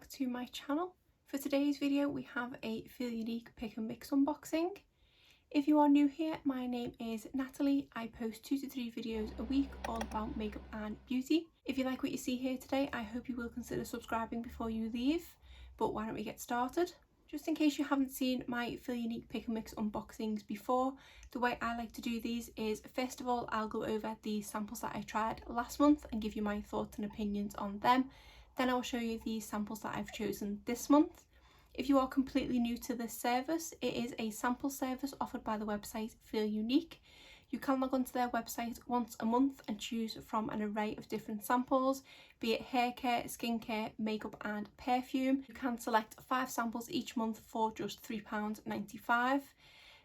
back to my channel. For today's video we have a Feel Unique pick and mix unboxing. If you are new here, my name is Natalie. I post 2 to 3 videos a week all about makeup and beauty. If you like what you see here today, I hope you will consider subscribing before you leave. But why don't we get started? Just in case you haven't seen my Feel Unique pick and mix unboxings before, the way I like to do these is, first of all, I'll go over the samples that I tried last month and give you my thoughts and opinions on them. Then I'll show you the samples that I've chosen this month. If you are completely new to this service, it is a sample service offered by the website Feel Unique. You can log onto their website once a month and choose from an array of different samples, be it hair care, skincare, makeup and perfume. You can select 5 samples each month for just £3.95.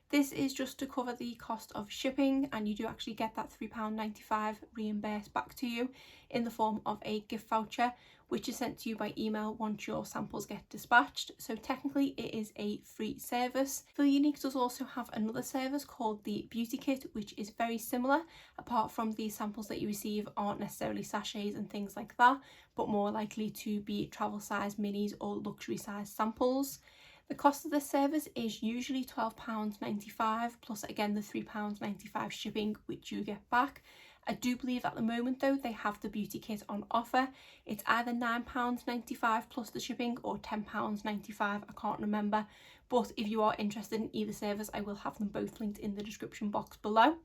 This is just to cover the cost of shipping, and you do actually get that £3.95 reimbursed back to you in the form of a gift voucher, which is sent to you by email once your samples get dispatched. So technically it is a free service. Feel Unique does also have another service called the Beauty Kit, which is very similar, apart from the samples that you receive aren't necessarily sachets and things like that, but more likely to be travel size minis or luxury size samples. The cost of this service is usually £12.95 plus again the £3.95 shipping, which you get back. I do believe at the moment though they have the Beauty Kit on offer. It's either £9.95 plus the shipping or £10.95, I can't remember, but if you are interested in either service I will have them both linked in the description box below.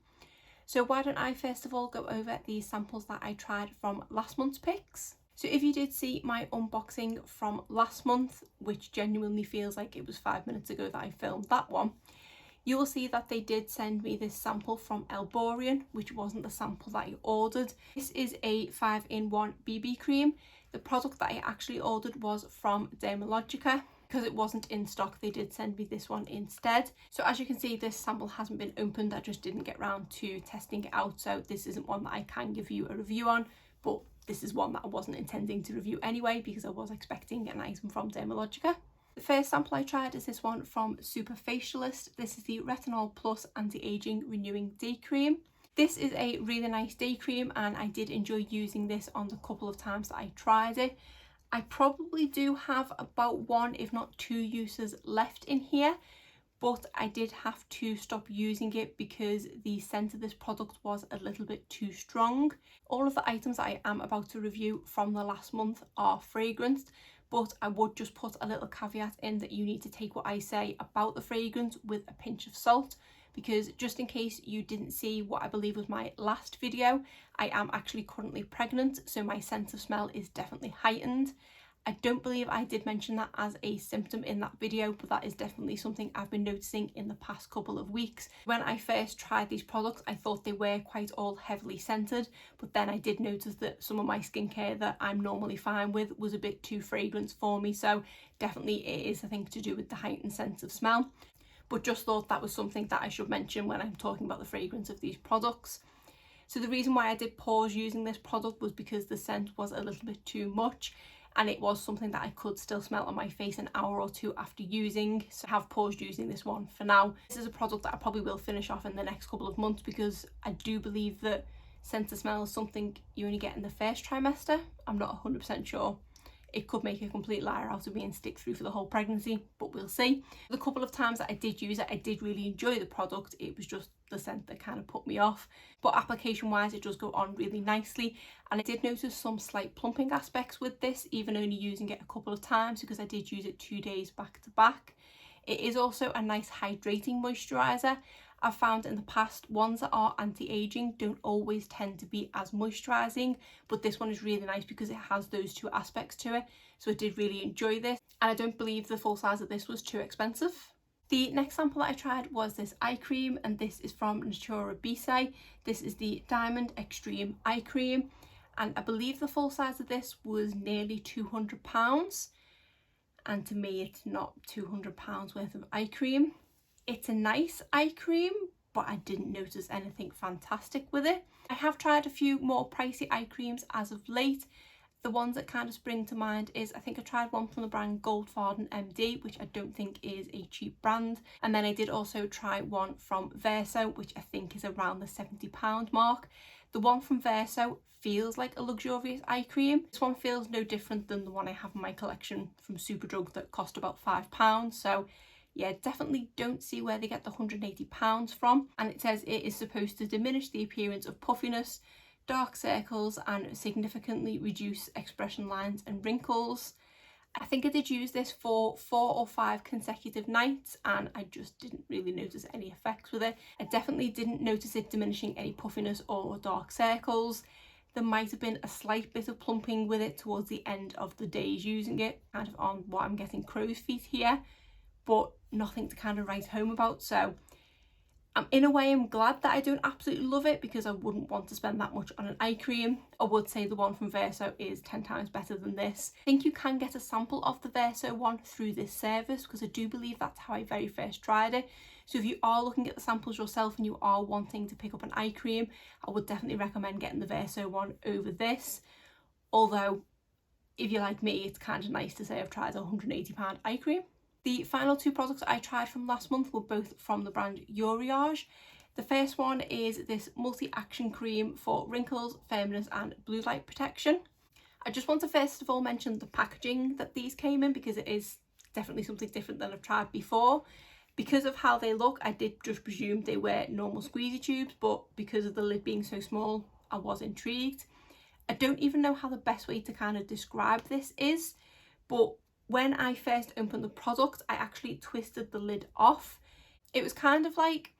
So why don't I first of all go over the samples that I tried from last month's picks. So if you did see my unboxing from last month, which genuinely feels like it was 5 minutes ago that I filmed that one, you will see that they did send me this sample from Elborian, which wasn't the sample that I ordered. This is a 5-in-1 BB cream. The product that I actually ordered was from Dermalogica. Because it wasn't in stock, they did send me this one instead. So as you can see, this sample hasn't been opened. I just didn't get around to testing it out, so this isn't one that I can give you a review on, but this is one that I wasn't intending to review anyway because I was expecting an item from Dermalogica. The first sample I tried is this one from Superfacialist. This is the Retinol Plus Anti-Aging Renewing Day Cream. This is a really nice day cream and I did enjoy using this on the couple of times that I tried it. I probably do have about 1 if not 2 uses left in here, but I did have to stop using it because the scent of this product was a little bit too strong. All of the items that I am about to review from the last month are fragranced, but I would just put a little caveat in that you need to take what I say about the fragrance with a pinch of salt, because just in case you didn't see what I believe was my last video, I am actually currently pregnant, so my sense of smell is definitely heightened. I don't believe I did mention that as a symptom in that video, but that is definitely something I've been noticing in the past couple of weeks. When I first tried these products, I thought they were quite all heavily scented, but then I did notice that some of my skincare that I'm normally fine with was a bit too fragrance for me, so definitely it is, I think, to do with the heightened sense of smell. But just thought that was something that I should mention when I'm talking about the fragrance of these products. So the reason why I did pause using this product was because the scent was a little bit too much, and it was something that I could still smell on my face an hour or 2 after using, so I have paused using this one for now. This is a product that I probably will finish off in the next couple of months because I do believe that sense of smell is something you only get in the first trimester. I'm not 100% sure. It could make a complete liar out of me and stick through for the whole pregnancy, but we'll see. The couple of times that I did use it, I did really enjoy the product. It was just the scent that kind of put me off, but application wise it does go on really nicely, and I did notice some slight plumping aspects with this, even only using it a couple of times because I did use it 2 days back to back. It is also a nice hydrating moisturizer. I've found in the past ones that are anti-aging don't always tend to be as moisturising, but this one is really nice because it has those 2 aspects to it, so I did really enjoy this, and I don't believe the full size of this was too expensive. The next sample that I tried was this eye cream, and this is from Natura. This is the Diamond Extreme Eye Cream, and I believe the full size of this was nearly £200, and to me it's not £200 worth of eye cream. It's a nice eye cream, but I didn't notice anything fantastic with it. I have tried a few more pricey eye creams as of late. The ones that kind of spring to mind is, I think I tried one from the brand Goldfarden MD, which I don't think is a cheap brand. And then I did also try one from Verso, which I think is around the £70 mark. The one from Verso feels like a luxurious eye cream. This one feels no different than the one I have in my collection from Superdrug that cost about £5. So yeah, definitely don't see where they get the £180 from. And it says it is supposed to diminish the appearance of puffiness, dark circles, and significantly reduce expression lines and wrinkles. I think I did use this for 4 or 5 consecutive nights and I just didn't really notice any effects with it. I definitely didn't notice it diminishing any puffiness or dark circles. There might have been a slight bit of plumping with it towards the end of the days using it, kind of on what I'm getting crow's feet here, but nothing to kind of write home about. So in a way, I'm glad that I don't absolutely love it because I wouldn't want to spend that much on an eye cream. I would say the one from Verso is 10 times better than this. I think you can get a sample of the Verso one through this service because I do believe that's how I very first tried it. So if you are looking at the samples yourself and you are wanting to pick up an eye cream, I would definitely recommend getting the Verso one over this. Although, if you're like me, it's kind of nice to say I've tried a £180 eye cream. The final 2 products I tried from last month were both from the brand Yuriag. The first one is this multi-action cream for wrinkles, firmness and blue light protection. I just want to first of all mention the packaging that these came in because it is definitely something different than I've tried before. Because of how they look, I did just presume they were normal squeezy tubes, but because of the lid being so small, I was intrigued. I don't even know how the best way to kind of describe this is, but when I first opened the product, I actually twisted the lid off. It was kind of like,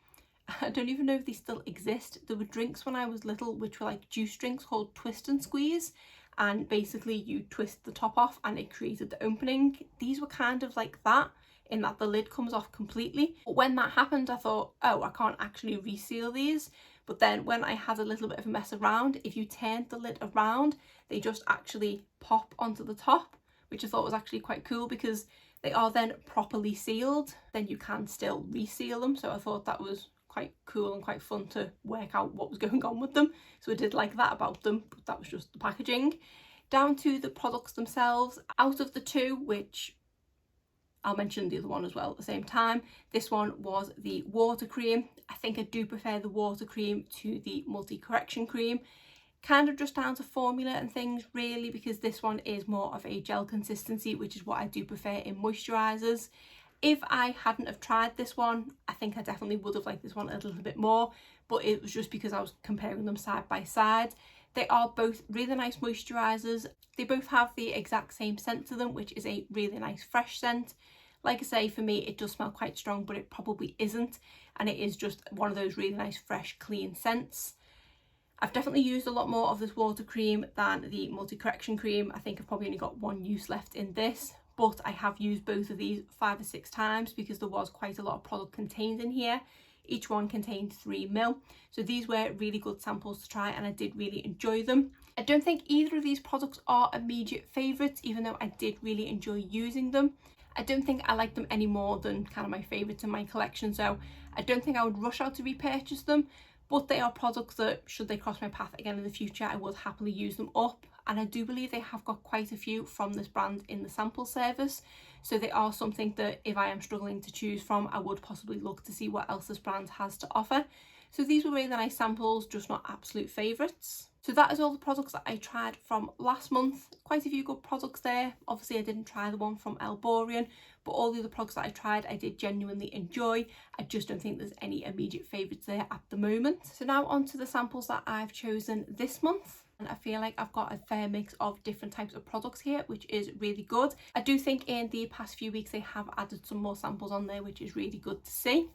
I don't even know if they still exist. There were drinks when I was little which were like juice drinks called twist and squeeze, and basically you twist the top off and it created the opening. These were kind of like that, in that the lid comes off completely. But when that happened, I thought, oh, I can't actually reseal these. But then when I had a little bit of a mess around, if you turned the lid around, they just actually pop onto the top, which I thought was actually quite cool because they are then properly sealed. Then you can still reseal them. So I thought that was quite cool and quite fun to work out what was going on with them. So I did like that about them, but that was just the packaging. Down to the products themselves, out of the 2, which I'll mention the other one as well at the same time, this one was the water cream. I think I do prefer the water cream to the multi-correction cream. Kind of just down to formula and things really, because this one is more of a gel consistency, which is what I do prefer in moisturisers. If I hadn't have tried this one, I think I definitely would have liked this one a little bit more, but it was just because I was comparing them side by side. They are both really nice moisturisers. They both have the exact same scent to them, which is a really nice fresh scent. Like I say, for me it does smell quite strong, but it probably isn't, and it is just one of those really nice fresh clean scents. I've definitely used a lot more of this water cream than the multi-correction cream. I think I've probably only got 1 use left in this, but I have used both of these 5 or 6 times because there was quite a lot of product contained in here. Each one contained 3 ml. So these were really good samples to try and I did really enjoy them. I don't think either of these products are immediate favourites, even though I did really enjoy using them. I don't think I like them any more than kind of my favourites in my collection, so I don't think I would rush out to repurchase them. But they are products that, should they cross my path again in the future, I would happily use them up. And I do believe they have got quite a few from this brand in the sample service. So they are something that if I am struggling to choose from, I would possibly look to see what else this brand has to offer. So these were really nice samples, just not absolute favourites. So that is all the products that I tried from last month. Quite a few good products there. Obviously I didn't try the one from Elborian, but all the other products that I tried I did genuinely enjoy. I just don't think there's any immediate favourites there at the moment. So now on to the samples that I've chosen this month. And I feel like I've got a fair mix of different types of products here, which is really good. I do think in the past few weeks they have added some more samples on there, which is really good to see.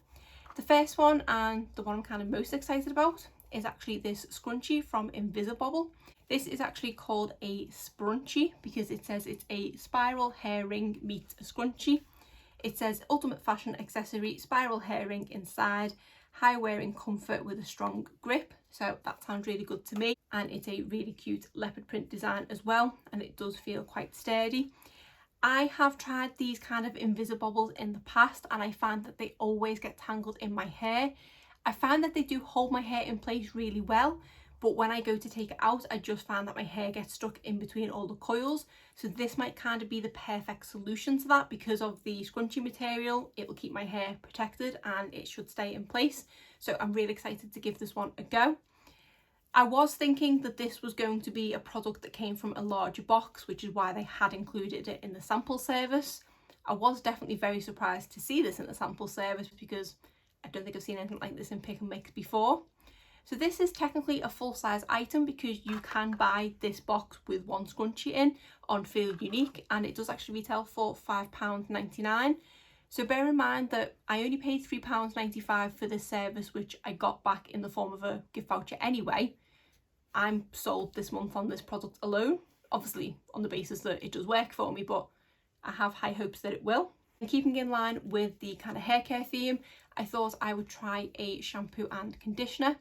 The first one, and the one I'm kind of most excited about, is actually this scrunchie from Invisibobble. This is actually called a scrunchie because it says it's a spiral hair ring meets a scrunchie. It says ultimate fashion accessory, spiral hair ring inside, high wearing comfort with a strong grip. So that sounds really good to me, and it's a really cute leopard print design as well, and it does feel quite sturdy. I have tried these kind of Invisibobbles in the past and I find that they always get tangled in my hair. I find that they do hold my hair in place really well, but when I go to take it out, I just find that my hair gets stuck in between all the coils. So this might kind of be the perfect solution to that because of the scrunchie material. It will keep my hair protected and it should stay in place. So I'm really excited to give this one a go. I was thinking that this was going to be a product that came from a larger box, which is why they had included it in the sample service. I was definitely very surprised to see this in the sample service because I don't think I've seen anything like this in Pick and Mix before. So this is technically a full-size item because you can buy this box with one scrunchie in on Feel Unique, and it does actually retail for £5.99. So bear in mind that I only paid £3.95 for this service, which I got back in the form of a gift voucher anyway. I'm sold this month on this product alone, obviously on the basis that it does work for me, but I have high hopes that it will. And keeping in line with the kind of hair care theme, I thought I would try a shampoo and conditioner.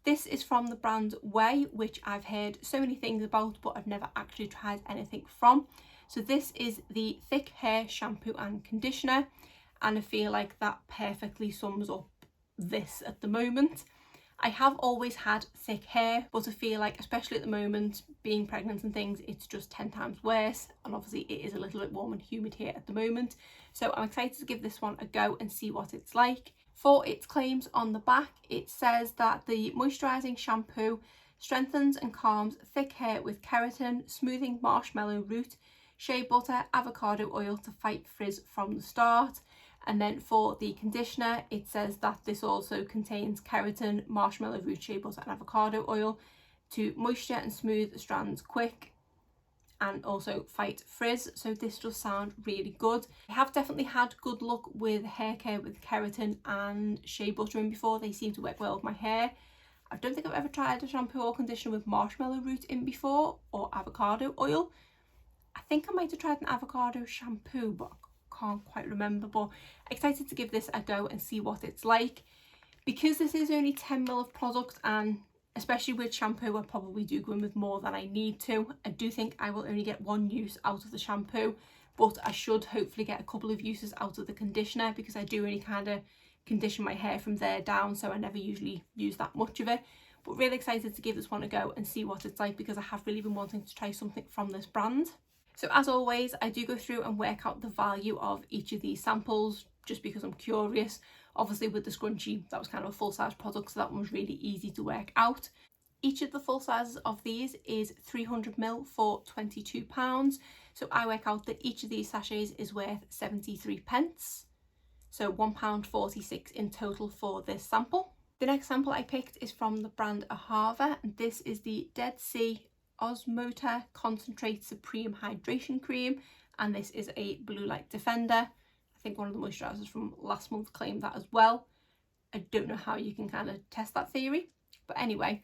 This is from the brand Way, which I've heard so many things about, but I've never actually tried anything from. So this is the Thick Hair Shampoo and Conditioner, and I feel like that perfectly sums up this at the moment. I have always had thick hair, but I feel like, especially at the moment, being pregnant and things, it's just 10 times worse. And obviously it is a little bit warm and humid here at the moment. So I'm excited to give this one a go and see what it's like. For its claims on the back, it says that the moisturising shampoo strengthens and calms thick hair with keratin, smoothing marshmallow root, shea butter, avocado oil to fight frizz from the start. And then for the conditioner, it says that this also contains keratin, marshmallow root, shea butter and avocado oil to moisture and smooth strands quick and also fight frizz. So this does sound really good. I have definitely had good luck with hair care with keratin and shea butter in before. They seem to work well with my hair. I don't think I've ever tried a shampoo or conditioner with marshmallow root in before or avocado oil. I think I might have tried an avocado shampoo, but can't quite remember. But excited to give this a go and see what it's like. Because this is only 10ml of product, and especially with shampoo I probably do go in with more than I need to. I do think I will only get one use out of the shampoo, but I should hopefully get a couple of uses out of the conditioner because I do only kind of condition my hair from there down, so I never usually use that much of it. But really excited to give this one a go and see what it's like because I have really been wanting to try something from this brand. So as always, I do go through and work out the value of each of these samples just because I'm curious. Obviously with the scrunchie, that was kind of a full-size product, so that one was really easy to work out. Each of the full sizes of these is 300ml for £22. So I work out that each of these sachets is worth 73p. So £1.46 in total for this sample. The next sample I picked is from the brand Ahava, and this is the Dead Sea Osmoter Concentrate Supreme Hydration Cream, and this is a blue light defender. I think one of the moisturisers from last month claimed that as well. I don't know how you can kind of test that theory, but anyway,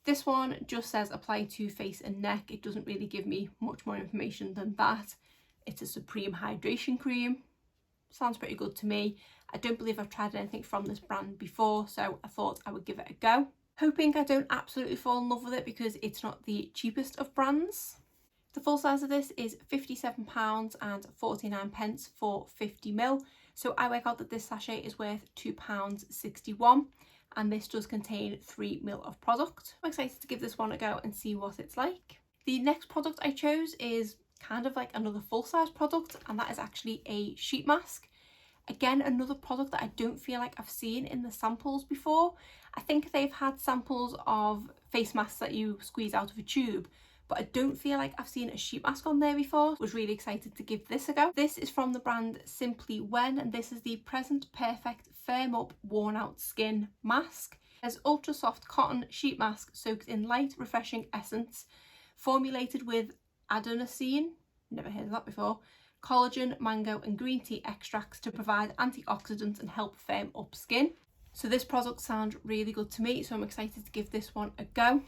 this one just says apply to face and neck. It doesn't really give me much more information than that. It's a supreme hydration cream. Sounds pretty good to me. I don't believe I've tried anything from this brand before, so I thought I would give it a go. Hoping I don't absolutely fall in love with it because it's not the cheapest of brands. The full size of this is £57.49 for 50ml. So I work out that this sachet is worth £2.61, and this does contain 3ml of product. I'm excited to give this one a go and see what it's like. The next product I chose is kind of like another full-size product, and that is actually a sheet mask. Again, another product that I don't feel like I've seen in the samples before. I think they've had samples of face masks that you squeeze out of a tube, but I don't feel like I've seen a sheet mask on there before. I was really excited to give this a go. This is from the brand Simply When, and this is the Present Perfect Firm Up Worn Out Skin Mask. There's ultra soft cotton sheet mask soaked in light, refreshing essence, formulated with adenosine, never heard of that before, collagen, mango and green tea extracts to provide antioxidants and help firm up skin. So this product sounds really good to me, so I'm excited to give this one a go.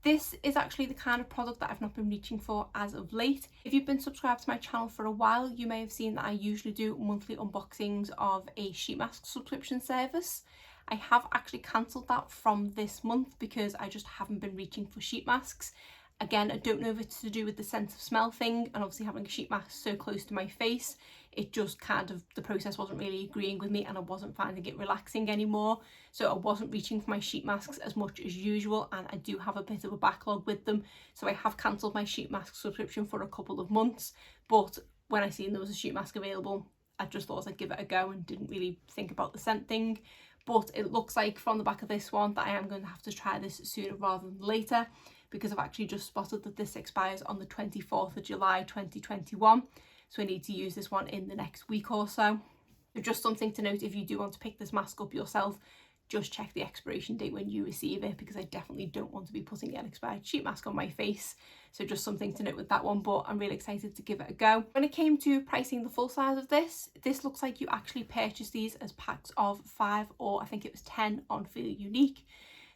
This is actually the kind of product that I've not been reaching for as of late. If you've been subscribed to my channel for a while, you may have seen that I usually do monthly unboxings of a sheet mask subscription service. I have actually cancelled that from this month because I just haven't been reaching for sheet masks. Again, I don't know if it's to do with the sense of smell thing, and obviously having a sheet mask so close to my face, it just kind of, the process wasn't really agreeing with me and I wasn't finding it relaxing anymore. So I wasn't reaching for my sheet masks as much as usual, and I do have a bit of a backlog with them. So I have cancelled my sheet mask subscription for a couple of months, but when I seen there was a sheet mask available, I just thought I'd give it a go and didn't really think about the scent thing. but it looks like from the back of this one that I am going to have to try this sooner rather than later, because I've actually just spotted that this expires on the 24th of July 2021, so I need to use this one in the next week or so. So just something to note, if you do want to pick this mask up yourself, just check the expiration date when you receive it, because I definitely don't want to be putting an expired sheet mask on my face. So just something to note with that one, but I'm really excited to give it a go. When it came to pricing the full size of this looks like you actually purchase these as packs of 5, or I think it was 10 on Feel Unique.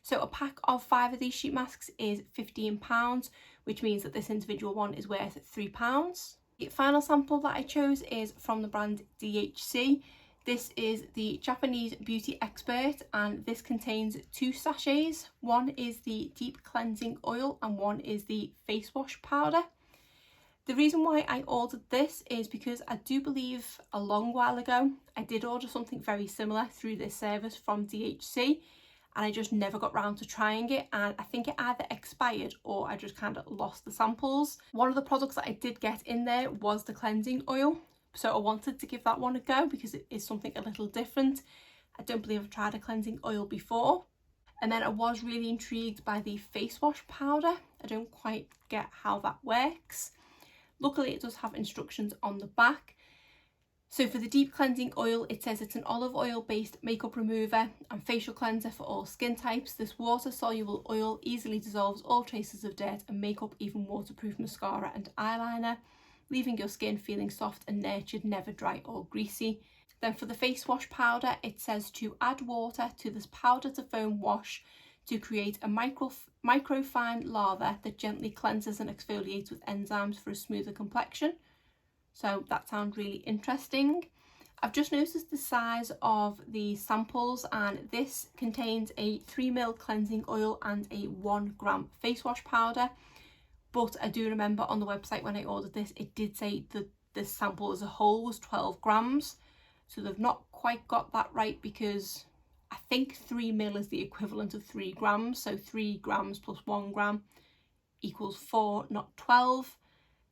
So a pack of 5 of these sheet masks is £15, which means that this individual one is worth £3. The final sample that I chose is from the brand DHC. This is the Japanese Beauty Expert, and this contains 2 sachets. One is the deep cleansing oil and one is the face wash powder. The reason why I ordered this is because I do believe a long while ago I did order something very similar through this service from DHC, and I just never got round to trying it, and I think it either expired or I just kind of lost the samples. One of the products that I did get in there was the cleansing oil, so I wanted to give that one a go because it is something a little different. I don't believe I've tried a cleansing oil before. And then I was really intrigued by the face wash powder. I don't quite get how that works. Luckily it does have instructions on the back. So for the deep cleansing oil, it says it's an olive oil based makeup remover and facial cleanser for all skin types. This water soluble oil easily dissolves all traces of dirt and makeup, even waterproof mascara and eyeliner, leaving your skin feeling soft and nurtured, never dry or greasy. Then for the face wash powder, it says to add water to this powder to foam wash to create a microfine lather that gently cleanses and exfoliates with enzymes for a smoother complexion. So that sounds really interesting. I've just noticed the size of the samples, and this contains a 3ml cleansing oil and a 1 gram face wash powder. But I do remember on the website when I ordered this, it did say that the sample as a whole was 12 grams. So they've not quite got that right, because I think 3ml is the equivalent of 3 grams. So 3 grams plus 1 gram equals 4, not 12.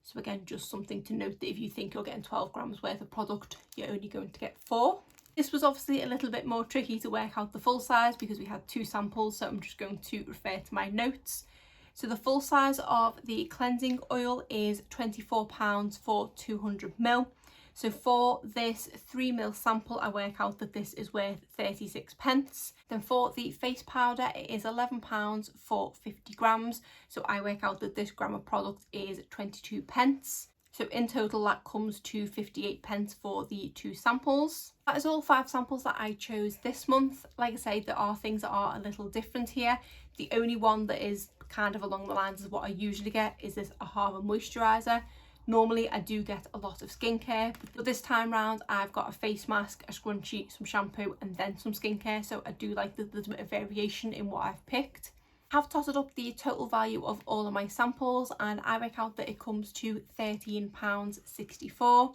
So again, just something to note, that if you think you're getting 12 grams worth of product, you're only going to get 4. This was obviously a little bit more tricky to work out the full size because we had 2 samples, so I'm just going to refer to my notes. So the full size of the cleansing oil is £24 for 200ml. So for this 3ml sample, I work out that this is worth 36p. Then for the face powder, it is £11 for 50 grams. So I work out that this gram of product is 22p. So in total, that comes to 58p for the 2 samples. That is all 5 samples that I chose this month. Like I say, there are things that are a little different here. The only one that is kind of along the lines of what I usually get is this Ahava moisturiser. Normally I do get a lot of skincare, but this time round I've got a face mask, a scrunchie, some shampoo and then some skincare, so I do like that there's a bit of variation in what I've picked. I have totted up the total value of all of my samples, and I work out that it comes to £13.64.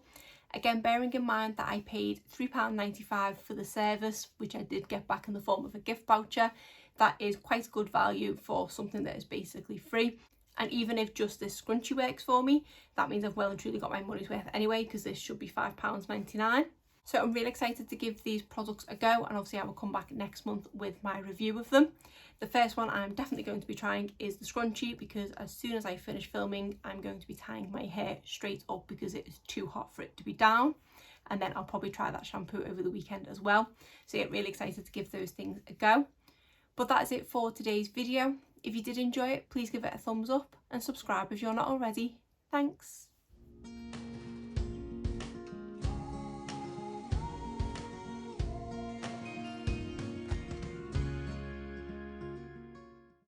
Again, bearing in mind that I paid £3.95 for the service, which I did get back in the form of a gift voucher. That is quite good value for something that is basically free. And even if just this scrunchie works for me, that means I've well and truly got my money's worth anyway, because this should be £5.99. So I'm really excited to give these products a go, and obviously I will come back next month with my review of them. The first one I'm definitely going to be trying is the scrunchie, because as soon as I finish filming, I'm going to be tying my hair straight up because it is too hot for it to be down. And then I'll probably try that shampoo over the weekend as well. So yeah, really excited to give those things a go. But that is it for today's video. If you did enjoy it, please give it a thumbs up and subscribe if you're not already. Thanks.